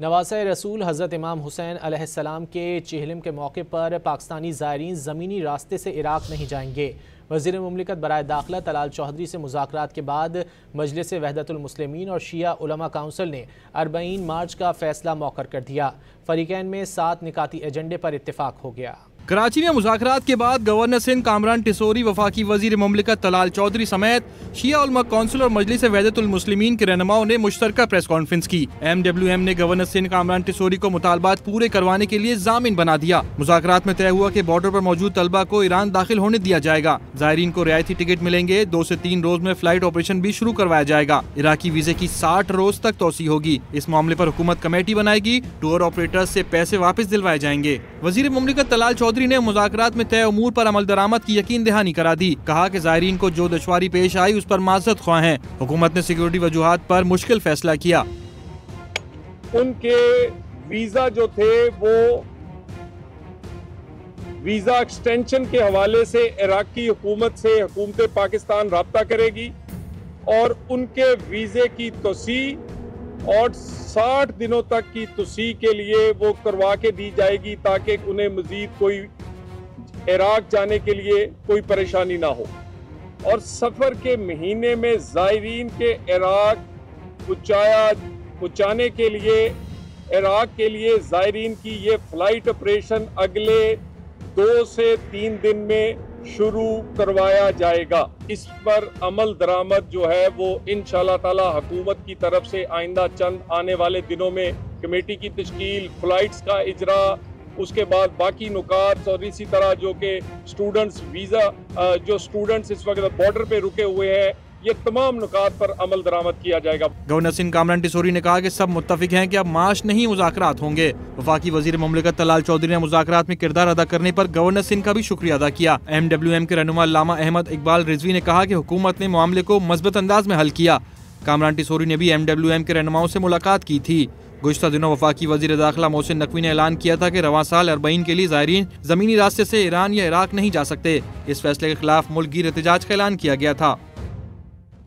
नवासे रसूल हज़रत इमाम हुसैन अलैहिस्सलाम के चिहलम के मौके पर पाकिस्तानी ज़ायरीन ज़मीनी रास्ते से इराक़ नहीं जाएंगे। वज़ीर मुमलिकत बराए दाखिला तलाल चौधरी से मुज़ाकरात के बाद मजलिस वहदतुल मुस्लिमीन और शिया उलमा काउंसिल ने 40 मार्च का फैसला मौखर कर दिया। फरीकैन में 7 निकाती एजेंडे पर इत्तेफाक हो गया। कराची में मुज़ाकरात के बाद गवर्नर सिंध कामरान टिसोरी, वफाकी वज़ीर मुमलिकत तलाल चौधरी समेत शिया उलमा कौंसिल और मजलिस वहदतुल मुस्लिमीन के रहनुमाओं ने मुश्तरका प्रेस कॉन्फ्रेंस की। MWM ने गवर्नर सिंध कामरान टिसोरी को मुतालबात पूरे करवाने के लिए जामिन बना दिया। मुज़ाकरात में तय हुआ कि बॉर्डर पर मौजूद तलबा को ईरान दाखिल होने दिया जाएगा। ज़ायरीन को रियायती टिकट मिलेंगे। 2 से 3 रोज में फ्लाइट ऑपरेशन भी शुरू करवाया जाएगा। इराकी वीजे की 60 रोज तक तोसी होगी। इस मामले पर हुकूमत कमेटी बनाएगी। टूर ऑपरेटर्स से पैसे वापस दिलवाए जाएंगे। वज़ीर मुमलिकत तलाल चौधरी ने मुज़ाकरात में तय उमूर पर अमल दरामद की यकीन दहानी करा दी। कहा कि ज़ायरीन को जो दुश्वारी पेश आई उस पर माज़रत ख्वाह हैं। हुकूमत ने सिक्योरिटी वजूहात पर मुश्किल फैसला किया। उनके वीजा जो थे वो वीजा एक्सटेंशन के हवाले से इराकी हुकूमत से हुकूमत पाकिस्तान राब्ता करेगी और उनके वीजे की तोसी और 60 दिनों तक की तोसी के लिए वो करवा के दी जाएगी ताकि उन्हें मजीद कोई इराक जाने के लिए कोई परेशानी ना हो। और सफर के महीने में ज़ायरीन के इराक पहुंचाने के लिए इराक के लिए ज़ायरीन की ये फ्लाइट ऑपरेशन अगले 2 से 3 दिन में शुरू करवाया जाएगा। इस पर अमल दरामद जो है वो इंशाअल्लाह ताला हुकूमत की तरफ से आइंदा चंद आने वाले दिनों में कमेटी की तश्कील, फ्लाइट्स का इजरा, उसके बाद बाकी नुकात और इसी तरह जो कि स्टूडेंट्स वीज़ा जो स्टूडेंट्स इस वक्त बॉर्डर पे रुके हुए हैं, ये तमाम नुकात पर अमल दरामद किया जाएगा। गवर्नर सिंध कामरान टिसोरी ने कहा कि सब मुत्तफिक हैं कि अब मार्च नहीं मुज़ाकरात होंगे। वफाकी वज़ीर मुमलिकत तलाल चौधरी ने मुज़ाकरात में किरदार अदा करने पर गवर्नर सिंध का भी शुक्रिया अदा किया। MWM के रहनुमा अल्लामा अहमद इकबाल रिजवी ने कहा कि हुकूमत ने मामले को मज़बूत अंदाज में हल किया। कामरान टिसोरी ने भी MWM के रहनुमाओं से मुलाकात की थी। गुज़श्ता दिनों वफाकी वज़ीर दाखिला मोहसिन नकवी ने ऐलान किया था कि रवां साल 40 के लिए ज़ायरीन ज़मीनी रास्ते से ईरान या इराक नहीं जा सकते। इस फैसले के खिलाफ मुल्क गिर एहतजाज का ऐलान किया गया था।